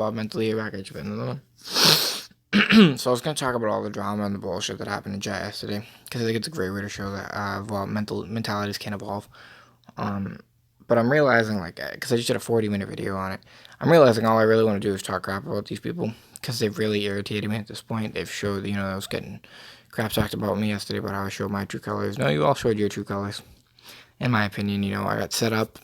evolve mentally, back at you with another one. So I was gonna talk about all the drama and the bullshit that happened in chat yesterday, because I think it's a great way to show that mentalities can evolve. Um, but I'm realizing, like, because I just did a 40-minute video on it, I'm realizing all I really want to do is talk crap about these people, because they've really irritated me at this point. They've showed, I was getting crap talked about me yesterday about how I showed my true colors. No, you all showed your true colors. In my opinion, I got set up.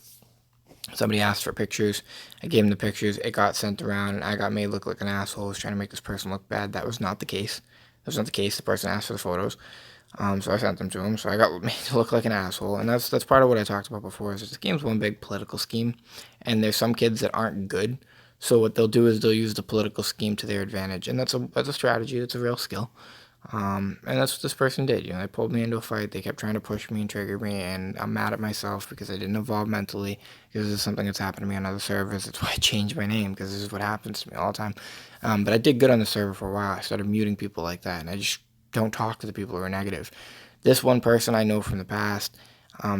Somebody asked for pictures. I gave them the pictures. It got sent around, and I got made look like an asshole. I was trying to make this person look bad. That was not the case. That was not the case. The person asked for the photos. So I sent them to him. So I got made to look like an asshole, and that's part of what I talked about before. Is this game's one big political scheme, and there's some kids that aren't good. So what they'll do is they'll use the political scheme to their advantage, and that's a strategy. That's a real skill. And that's what this person did. They pulled me into a fight. They kept trying to push me and trigger me, and I'm mad at myself because I didn't evolve mentally. Because this is something that's happened to me on other servers. That's why I changed my name, because this is what happens to me all the time. But I did good on the server for a while. I started muting people like that, and I just don't talk to the people who are negative. This one person I know from the past,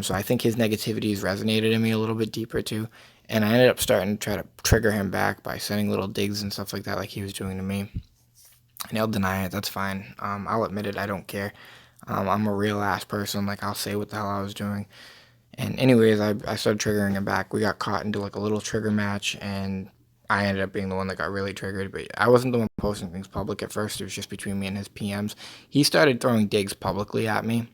so I think his negativity has resonated in me a little bit deeper too. And I ended up starting to try to trigger him back by sending little digs and stuff like that, like he was doing to me. And he'll deny it. That's fine. I'll admit it. I don't care. I'm a real ass person. Like, I'll say what the hell I was doing. And anyways, I started triggering him back. We got caught into like a little trigger match, and I ended up being the one that got really triggered. But I wasn't the one posting things public at first. It was just between me and his PMs. He started throwing digs publicly at me.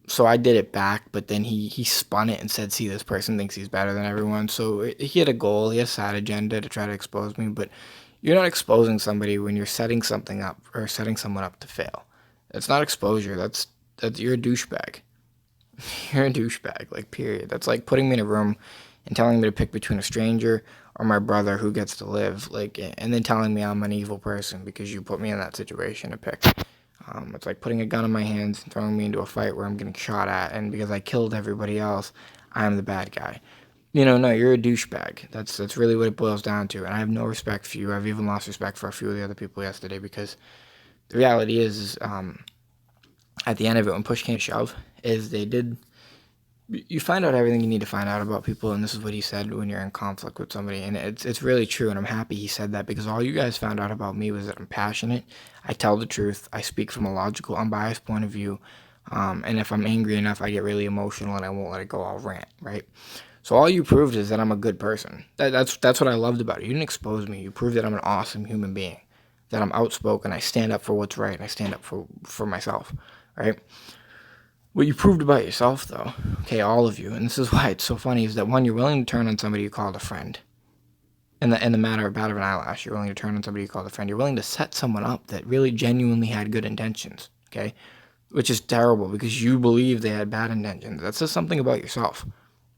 So I did it back, but then he spun it and said, see, this person thinks he's better than everyone. So he had a goal. He had a side agenda to try to expose me, but you're not exposing somebody when you're setting something up or setting someone up to fail. That's not exposure. That's you're a douchebag. You're a douchebag, like, period. That's like putting me in a room and telling me to pick between a stranger or my brother who gets to live, like, and then telling me I'm an evil person because you put me in that situation to pick. It's like putting a gun in my hands and throwing me into a fight where I'm getting shot at, and because I killed everybody else, I'm the bad guy. No, you're a douchebag. That's really what it boils down to, and I have no respect for you. I've even lost respect for a few of the other people yesterday, because the reality is at the end of it, when push came to shove, is you find out everything you need to find out about people, and this is what he said when you're in conflict with somebody, and it's really true, and I'm happy he said that, because all you guys found out about me was that I'm passionate, I tell the truth, I speak from a logical, unbiased point of view, and if I'm angry enough, I get really emotional, and I won't let it go, I'll rant, right? So all you proved is that I'm a good person. That's what I loved about it. You didn't expose me. You proved that I'm an awesome human being, that I'm outspoken, I stand up for what's right, and I stand up for myself, right? What you proved about yourself, though, okay, all of you, and this is why it's so funny, is that, one, you're willing to turn on somebody you called a friend. In the matter of an eyelash, you're willing to turn on somebody you called a friend. You're willing to set someone up that really genuinely had good intentions, okay? Which is terrible, because you believe they had bad intentions. That says something about yourself.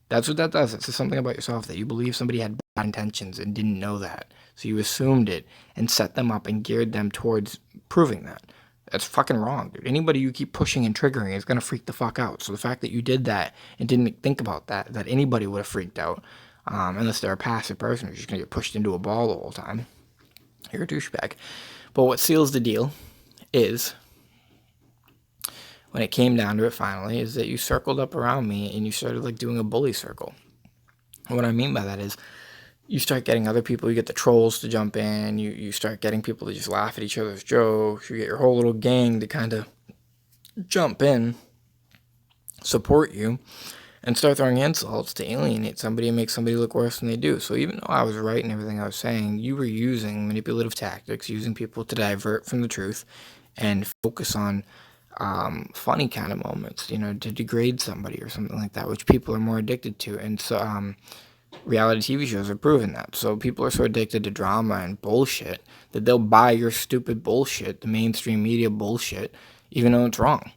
That's what that does. It says something about yourself, that you believe somebody had bad intentions and didn't know that. So you assumed it and set them up and geared them towards proving that. That's fucking wrong, dude. Anybody you keep pushing and triggering is going to freak the fuck out. So the fact that you did that and didn't think about that anybody would have freaked out, unless they're a passive person who's just going to get pushed into a ball the whole time, you're a douchebag. But what seals the deal is, when it came down to it finally, is that you circled up around me and you started like doing a bully circle. And what I mean by that is, you start getting other people, you get the trolls to jump in, you start getting people to just laugh at each other's jokes, you get your whole little gang to kind of jump in, support you, and start throwing insults to alienate somebody and make somebody look worse than they do. So even though I was right in everything I was saying, you were using manipulative tactics, using people to divert from the truth and focus on funny kind of moments, to degrade somebody or something like that, which people are more addicted to. And so reality TV shows are proving that. So people are so addicted to drama and bullshit that they'll buy your stupid bullshit, the mainstream media bullshit, even though it's wrong.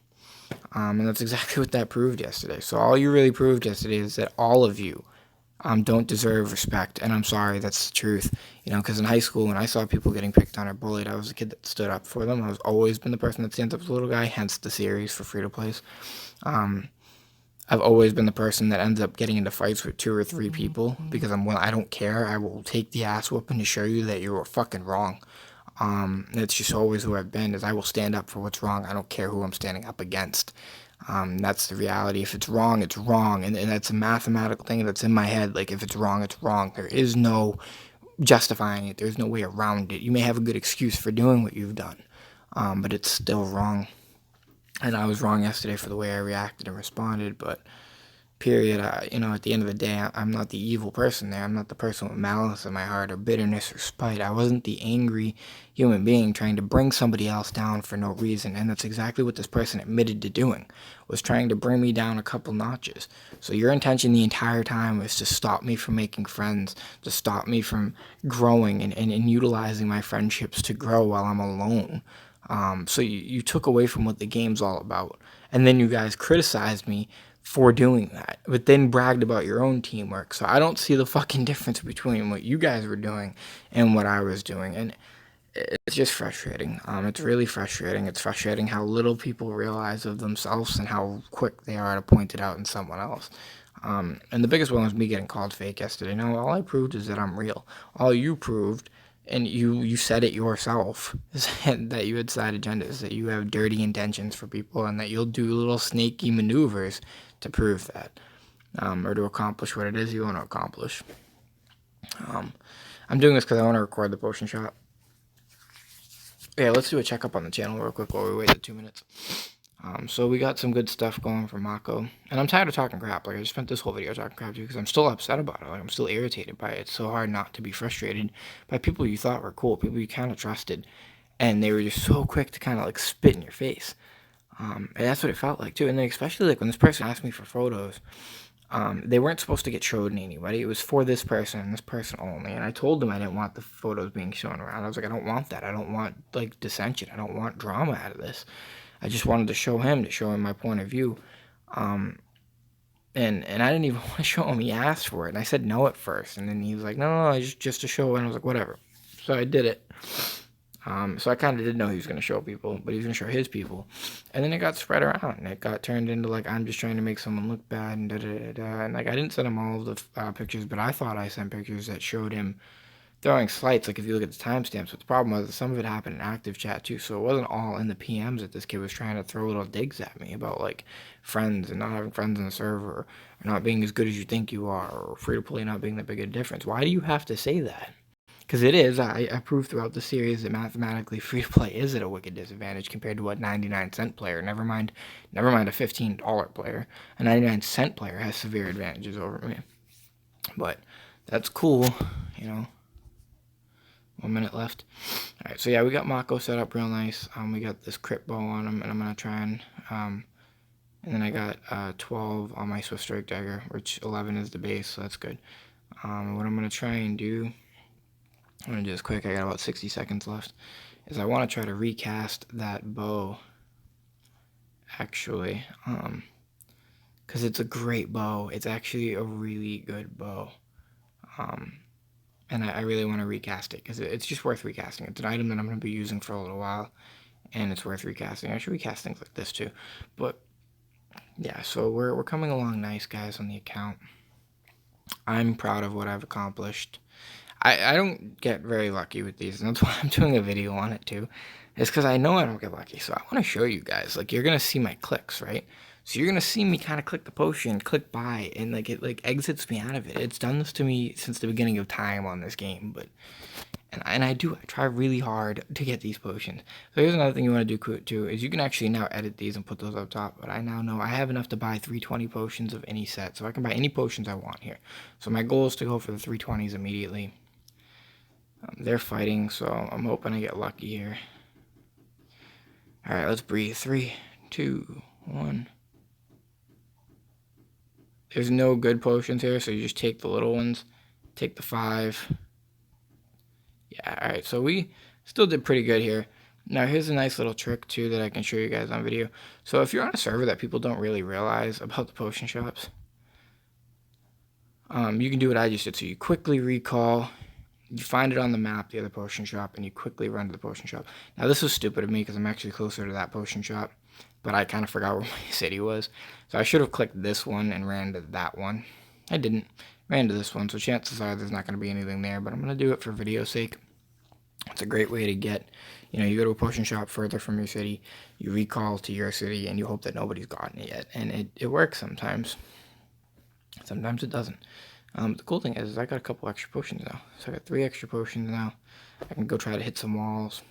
And that's exactly what that proved yesterday. So all you really proved yesterday is that all of you don't deserve respect. And I'm sorry, that's the truth. Because in high school, when I saw people getting picked on or bullied, I was the kid that stood up for them. I was always been the person that stands up to the little guy, hence the series for free-to-plays. I've always been the person that ends up getting into fights with 2 or 3 people because I don't care. I will take the ass whooping to show you that you were fucking wrong. That's just always who I've been, is I will stand up for what's wrong. I don't care who I'm standing up against. That's the reality. If it's wrong, it's wrong. And that's a mathematical thing that's in my head. Like, if it's wrong, it's wrong. There is no justifying it. There's no way around it. You may have a good excuse for doing what you've done, but it's still wrong. And I was wrong yesterday for the way I reacted and responded, but period. At the end of the day, I'm not the evil person there. I'm not the person with malice in my heart or bitterness or spite. I wasn't the angry human being trying to bring somebody else down for no reason, and that's exactly what this person admitted to doing, was trying to bring me down a couple notches. So your intention the entire time was to stop me from making friends, to stop me from growing and utilizing my friendships to grow while I'm alone. So you took away from what the game's all about. And then you guys criticized me for doing that, but then bragged about your own teamwork. So I don't see the fucking difference between what you guys were doing and what I was doing. And it's just frustrating. It's really frustrating. It's frustrating how little people realize of themselves and how quick they are to point it out in someone else. And the biggest one was me getting called fake yesterday. No, all I proved is that I'm real. All you proved, and you said it yourself, is that you had side agendas, that you have dirty intentions for people, and that you'll do little snaky maneuvers to prove that, or to accomplish what it is you want to accomplish. I'm doing this because I want to record the potion shop. Yeah, let's do a checkup on the channel real quick while we wait the 2 minutes. So we got some good stuff going from Mako, and I'm tired of talking crap. Like, I just spent this whole video talking crap too because I'm still upset about it. Like, I'm still irritated by it. It's so hard not to be frustrated by people you thought were cool, people you kind of trusted, and they were just so quick to kind of like spit in your face. And that's what it felt like too. And then especially like when this person asked me for photos, they weren't supposed to get shown to anybody. It was for this person and this person only. And I told them I didn't want the photos being shown around. I was like, I don't want that. I don't want like dissension. I don't want drama out of this. I just wanted to show him my point of view. And I didn't even want to show him. He asked for it, and I said no at first. And then he was like, no, just to show. And I was like, whatever. So I did it. So I kind of did know he was going to show people, but he was going to show his people. And then it got spread around, and it got turned into like, I'm just trying to make someone look bad, and da-da-da-da. And like, I didn't send him all of the pictures, but I thought I sent pictures that showed him throwing slights. Like, if you look at the timestamps, but the problem was that some of it happened in active chat too, so it wasn't all in the PMs that this kid was trying to throw little digs at me about like friends and not having friends in the server, or not being as good as you think you are, or free to play not being that big a difference. Why do you have to say that? Because it is. I proved throughout the series that mathematically free to play is at a wicked disadvantage compared to what 99-cent player. Never mind a $15 player. A 99-cent player has severe advantages over me. But that's cool, 1 minute left. All right, so yeah, we got Mako set up real nice. We got this crit bow on him, and I'm gonna try and then I got 12 on my Swift Strike Dagger, which 11 is the base, so that's good. What I'm gonna try and do, I'm going to do this quick, I got about 60 seconds left, is I want to try to recast that bow, actually, because it's a great bow. It's actually a really good bow, and I really want to recast it, because it's just worth recasting. It's an item that I'm going to be using for a little while, and it's worth recasting. I should recast things like this too, but yeah, so we're coming along nice, guys, on the account. I'm proud of what I've accomplished. I don't get very lucky with these, and that's why I'm doing a video on it too. It's because I know I don't get lucky, so I want to show you guys. Like, you're gonna see my clicks, right? So you're gonna see me kind of click the potion, click buy, and like it like exits me out of it. It's done this to me since the beginning of time on this game, but and I try really hard to get these potions. So here's another thing you want to do too, is you can actually now edit these and put those up top, but I now know I have enough to buy 320 potions of any set, so I can buy any potions I want here. So my goal is to go for the 320s immediately. They're fighting, so I'm hoping I get lucky here. Alright, let's breathe. 3, 2, 1. There's no good potions here, so you just take the little ones. Take the 5. Yeah, alright, so we still did pretty good here. Now, here's a nice little trick, too, that I can show you guys on video. So if you're on a server that people don't really realize about the potion shops, you can do what I just did. So you quickly recall, you find it on the map, the other potion shop, and you quickly run to the potion shop. Now, this was stupid of me because I'm actually closer to that potion shop, but I kind of forgot where my city was. So I should have clicked this one and ran to that one. I didn't. Ran to this one, so chances are there's not going to be anything there, but I'm going to do it for video's sake. It's a great way to get, you go to a potion shop further from your city, you recall to your city, and you hope that nobody's gotten it yet. And it works sometimes. Sometimes it doesn't. The cool thing is I got a couple extra potions now. So I got 3 extra potions now. I can go try to hit some walls.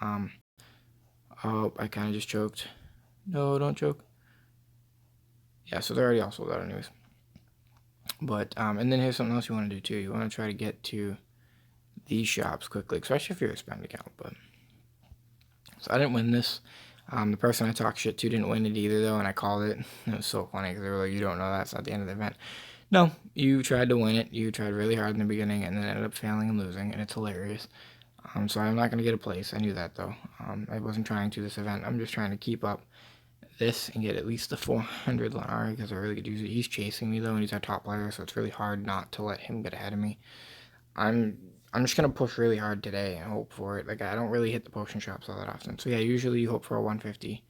Um, oh, I kind of just choked. No, don't choke. Yeah, so they're already all sold out anyways. But, and then here's something else you want to do too. You want to try to get to these shops quickly, especially if you're a spend account. But so I didn't win this. The person I talked shit to didn't win it either, though, and I called it. It was so funny because they were like, "You don't know that's not the end of the event." No, you tried to win it. You tried really hard in the beginning, and then ended up failing and losing, and it's hilarious. So I'm not gonna get a place. I knew that though. I wasn't trying to this event. I'm just trying to keep up this and get at least the 400 Lenari because I really could use it. He's chasing me though, and he's our top player, so it's really hard not to let him get ahead of me. I'm just gonna push really hard today and hope for it. Like I don't really hit the potion shops all that often. So yeah, usually you hope for a 150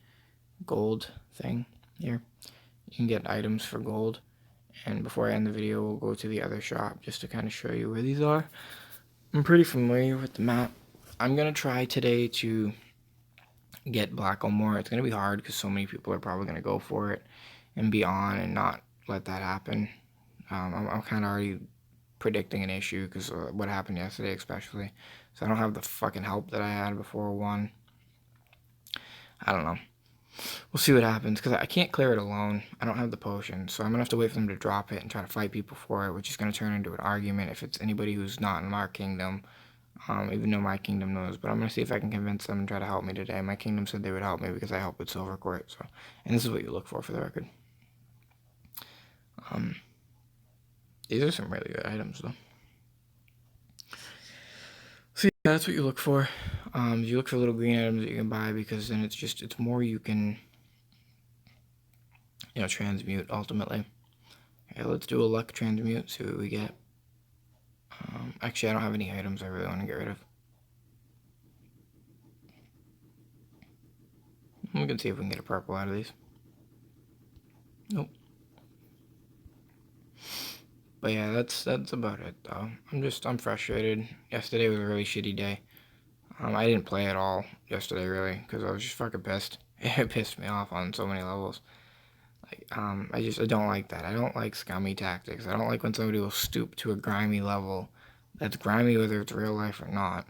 gold thing here. You can get items for gold. And before I end the video, we'll go to the other shop just to kind of show you where these are. I'm pretty familiar with the map. I'm gonna try today to get Black more. It's gonna be hard because so many people are probably gonna go for it and be on and not let that happen. I'm kind of already predicting an issue because what happened yesterday especially. So I don't have the fucking help that I had before 1. I don't know. We'll see what happens because I can't clear it alone. I don't have the potion, so I'm gonna have to wait for them to drop it and try to fight people for it, which is gonna turn into an argument if it's anybody who's not in our kingdom. Even though my kingdom knows, but I'm gonna see if I can convince them and try to help me today. My kingdom said they would help me because I help with Silver Court. So, and this is what you look for the record. These are some really good items though. So yeah, that's what you look for. You look for little green items that you can buy because then it's more you can, transmute ultimately. Okay, let's do a luck transmute, see what we get. Actually, I don't have any items I really want to get rid of. We can see if we can get a purple out of these. Nope. But yeah, that's about it though. I'm frustrated. Yesterday was a really shitty day. I didn't play at all yesterday really because I was just fucking pissed. It pissed me off on so many levels. Like, I don't like that. I don't like scummy tactics. I don't like when somebody will stoop to a grimy level that's grimy whether it's real life or not.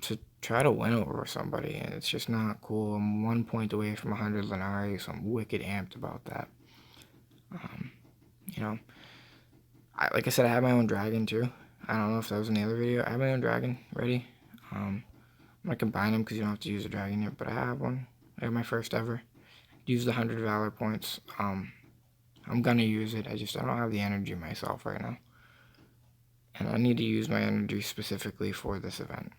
To try to win over somebody, and it's just not cool. I'm 1 point away from 100 Lenari, so I'm wicked amped about that. You know, like I said, I have my own dragon too. I don't know if that was in the other video. I have my own dragon ready. I'm gonna combine them because you don't have to use a dragon yet, but I have one. I have my first ever. Use the 100 valor points. I'm gonna use it. I don't have the energy myself right now, and I need to use my energy specifically for this event.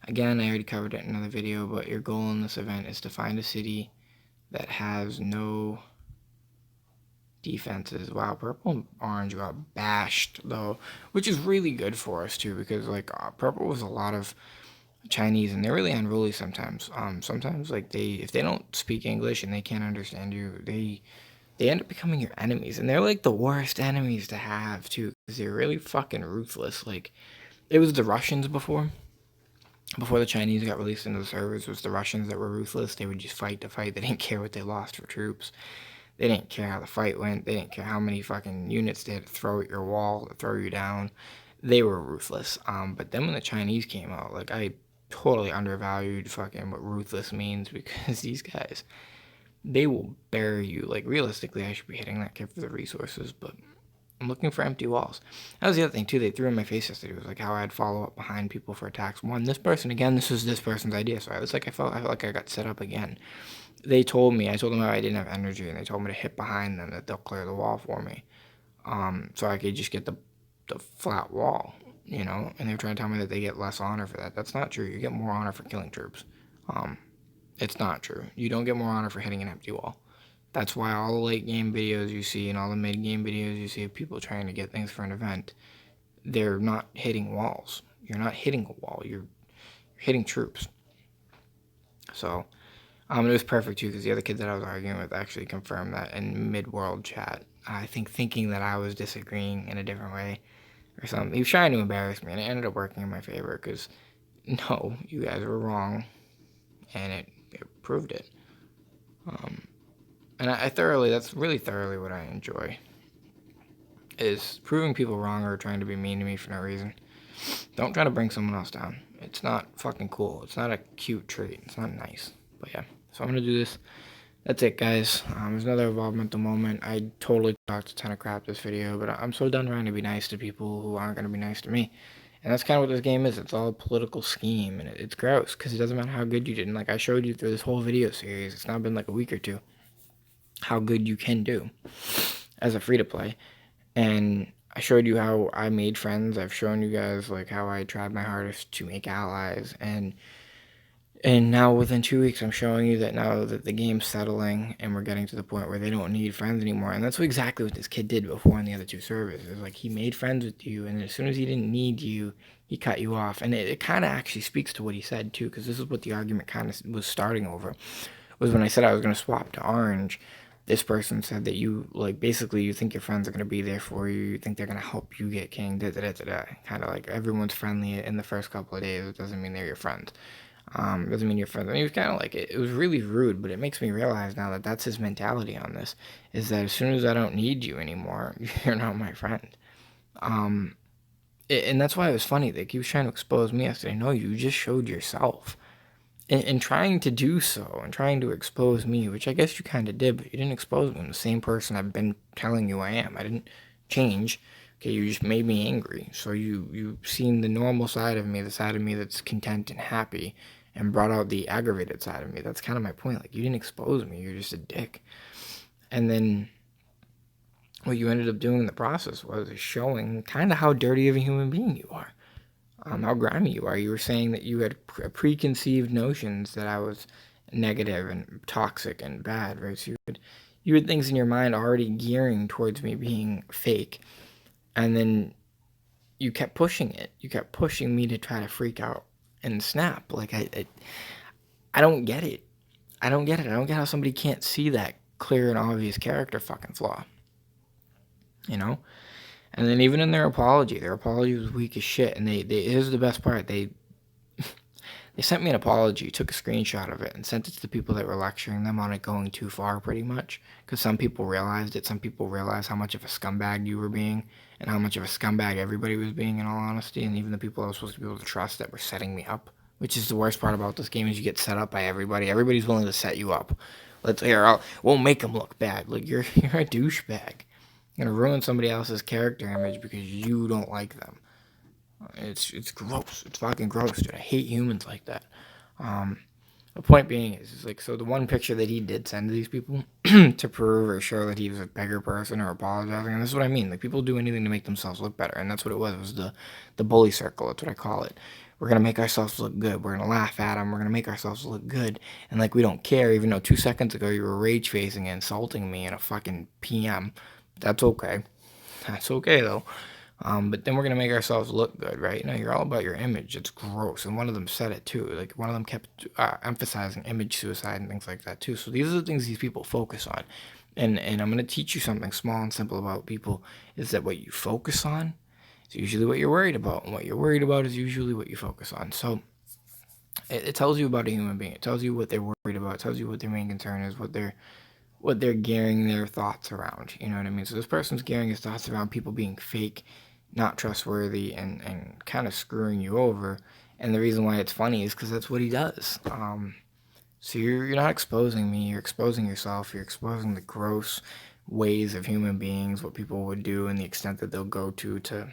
Again, I already covered it in another video, but your goal in this event is to find a city that has no defenses. Wow, purple and orange got bashed though, which is really good for us too because like purple was a lot of Chinese and they're really unruly sometimes. Sometimes like if they don't speak English and they can't understand you, they end up becoming your enemies and they're like the worst enemies to have too because they're really fucking ruthless. Like it was the Russians before the Chinese got released into the servers. It was the Russians that were ruthless. They would just fight to fight. They didn't care what they lost for troops. They didn't care how the fight went. They didn't care how many fucking units they had to throw at your wall to throw you down. They were ruthless. But then when the Chinese came out, like I totally undervalued fucking what ruthless means because these guys, they will bury you. Like realistically, I should be hitting that kid for the resources, but I'm looking for empty walls. That was the other thing too. They threw in my face yesterday. It was like how I'd follow up behind people for attacks. This person again. This was this person's idea. So I felt like I got set up again. I told them how I didn't have energy, and they told me to hit behind them that they'll clear the wall for me, so I could just get the flat wall, And they were trying to tell me that they get less honor for that. That's not true. You get more honor for killing troops. It's not true. You don't get more honor for hitting an empty wall. That's why all the late game videos you see and all the mid game videos you see of people trying to get things for an event, they're not hitting walls. You're not hitting a wall. You're hitting troops. So. It was perfect too because the other kid that I was arguing with actually confirmed that in mid-world chat. I think thinking that I was disagreeing in a different way or something. He was trying to embarrass me, and it ended up working in my favor because no, you guys were wrong, and it proved it. And that's really thoroughly what I enjoy. is proving people wrong or trying to be mean to me for no reason. Don't try to bring someone else down. It's not fucking cool. It's not a cute trait. It's not nice. But yeah, so I'm gonna do this. That's it, guys. There's another involvement moment. I totally talked a ton of crap this video, but I'm so done trying to be nice to people who aren't gonna be nice to me. And that's kind of what this game is. It's all a political scheme, and it's gross because it doesn't matter how good you did. And like I showed you through this whole video series, it's now been like a week or two, how good you can do as a free to play. And I showed you how I made friends. I've shown you guys like how I tried my hardest to make allies, and now within 2 weeks, I'm showing you that now that the game's settling and we're getting to the point where they don't need friends anymore. And that's exactly what this kid did before on the other two servers. It was like he made friends with you, and as soon as he didn't need you, he cut you off. And it kind of actually speaks to what he said too, because this is what the argument kind of was starting over. Was when I said I was going to swap to orange. This person said that you, like, basically you think your friends are going to be there for you. You think they're going to help you get king, da-da-da-da-da. Kind of like everyone's friendly in the first couple of days. It doesn't mean they're your friends. Doesn't mean you're friends. And he was kind of like, it was really rude, but it makes me realize now that that's his mentality on this, is that as soon as I don't need you anymore, you're not my friend. And that's why it was funny. Like, he was trying to expose me yesterday. No, you just showed yourself. And trying to do so, and trying to expose me, which I guess you kind of did, but you didn't expose me. I'm the same person I've been telling you I am. I didn't change. Okay, you just made me angry. So you've seen the normal side of me, the side of me that's content and happy, and brought out the aggravated side of me. That's kind of my point. Like, you didn't expose me. You're just a dick. And then what you ended up doing in the process was showing kind of how dirty of a human being you are. How grimy you are. You were saying that you had preconceived notions that I was negative and toxic and bad, right? So you had things in your mind already gearing towards me being fake, and then you kept pushing it. You kept pushing me to try to freak out and snap. Like, I don't get it. I don't get it. I don't get how somebody can't see that clear and obvious character fucking flaw. You know? And then even in their apology was weak as shit. And here's the best part. They sent me an apology, took a screenshot of it, and sent it to the people that were lecturing them on it going too far, pretty much. Because some people realized it. Some people realized how much of a scumbag you were being, and how much of a scumbag everybody was being, in all honesty. And even the people I was supposed to be able to trust that were setting me up. Which is the worst part about this game, is you get set up by everybody. Everybody's willing to set you up. We'll make them look bad. Like, you're a douchebag. You're gonna ruin somebody else's character image because you don't like them. It's gross. It's fucking gross, dude. I hate humans like that. The point being is like, so the one picture that he did send to these people to prove or show that he was a bigger person or apologizing, and this is what I mean. Like, people do anything to make themselves look better, and that's what it was. It was the bully circle. That's what I call it. We're gonna make ourselves look good. We're gonna laugh at them. We're gonna make ourselves look good, and like we don't care. Even though 2 seconds ago you were rage facing and insulting me in a fucking PM. That's okay. That's okay, though. But then we're going to make ourselves look good, right? You're all about your image. It's gross. And one of them said it, too. Like, one of them kept emphasizing image suicide and things like that, too. So these are the things these people focus on. And I'm going to teach you something small and simple about people, is that what you focus on is usually what you're worried about. And what you're worried about is usually what you focus on. So it tells you about a human being. It tells you what they're worried about. It tells you what their main concern is, what they're gearing their thoughts around. You know what I mean? So this person's gearing his thoughts around people being fake, not trustworthy, and kind of screwing you over. And the reason why it's funny is because that's what he does. So you're not exposing me. You're exposing yourself. You're exposing the gross ways of human beings, what people would do, and the extent that they'll go to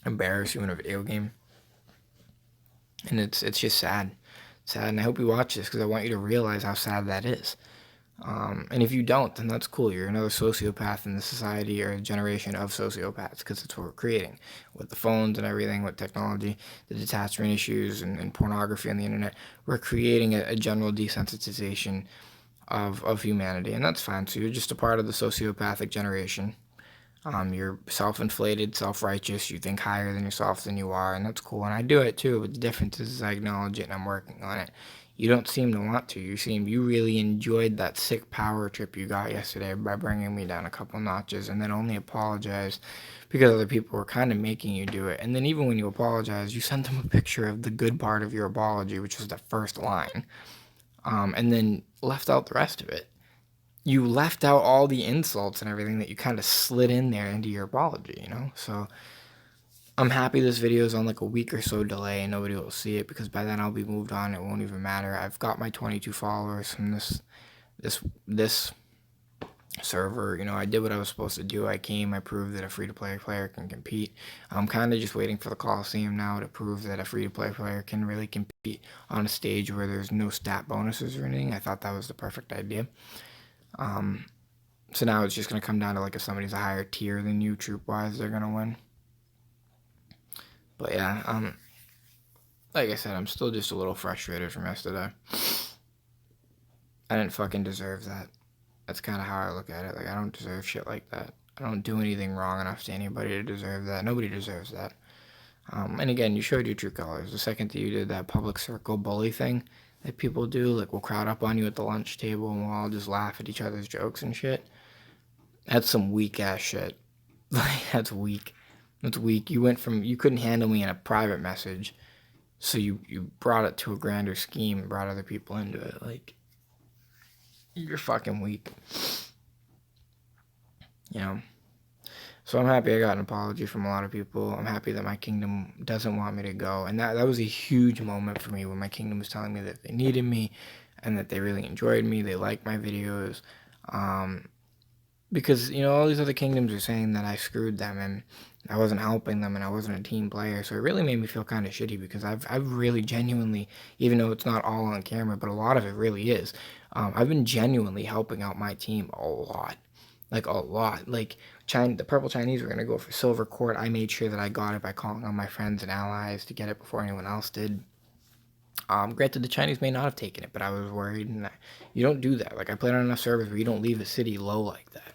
embarrass you in a video game. And it's just sad. Sad. And I hope you watch this because I want you to realize how sad that is. And if you don't, then that's cool. You're another sociopath in the society, or a generation of sociopaths, because that's what we're creating. With the phones and everything, with technology, the detachment issues, and pornography on the internet, we're creating a general desensitization of humanity, and that's fine. So you're just a part of the sociopathic generation. You're self-inflated, self-righteous, you think higher than yourself than you are, and that's cool, and I do it too, but the difference is I acknowledge it and I'm working on it. You don't seem to want to. You really enjoyed that sick power trip you got yesterday by bringing me down a couple notches, and then only apologized because other people were kind of making you do it. And then even when you apologized, you sent them a picture of the good part of your apology, which was the first line, and then left out the rest of it. you left out all the insults and everything that you kind of slid in there into your apology, you know? So I'm happy this video is on like a week or so delay and nobody will see it, because by then I'll be moved on. It won't even matter. I've got my 22 followers from this server. You know, I did what I was supposed to do. I proved that a free-to-play player can compete. I'm kind of just waiting for the Coliseum now to prove that a free-to-play player can really compete on a stage where there's no stat bonuses or anything. I thought that was the perfect idea. So now it's just going to come down to like if somebody's a higher tier than you troop-wise, they're going to win. But yeah, like I said, I'm still just a little frustrated from yesterday. I didn't fucking deserve that. That's kind of how I look at it. Like, I don't deserve shit like that. I don't do anything wrong enough to anybody to deserve that. Nobody deserves that. And again, you showed your true colors. The second that you did that public circle bully thing that people do, like we'll crowd up on you at the lunch table and we'll all just laugh at each other's jokes and shit. That's some weak ass shit. Like, that's weak. That's weak. You couldn't handle me in a private message, so you brought it to a grander scheme and brought other people into it. Like, you're fucking weak. You know? So I'm happy I got an apology from a lot of people. I'm happy that my kingdom doesn't want me to go. And that was a huge moment for me when my kingdom was telling me that they needed me and that they really enjoyed me. They liked my videos. Because, you know, all these other kingdoms are saying that I screwed them and I wasn't helping them and I wasn't a team player. So it really made me feel kind of shitty, because I've really genuinely, even though it's not all on camera, but a lot of it really is, I've been genuinely helping out my team a lot. Like, a lot. Like, the purple Chinese were going to go for silver court. I made sure that I got it by calling on my friends and allies to get it before anyone else did. Granted, the Chinese may not have taken it, but I was worried, and you don't do that. Like, I played on enough servers where you don't leave a city low like that.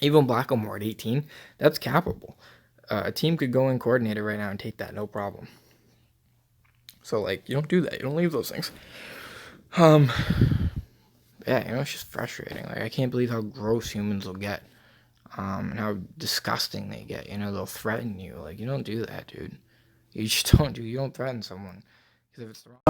Even Black Omore at 18, that's capable. A team could go in coordinated right now and take that, no problem. So, like, you don't do that. You don't leave those things. Yeah, you know, it's just frustrating. Like, I can't believe how gross humans will get, and how disgusting they get. You know, they'll threaten you. Like, you don't do that, dude. You just don't do. You don't threaten someone, because if it's the wrong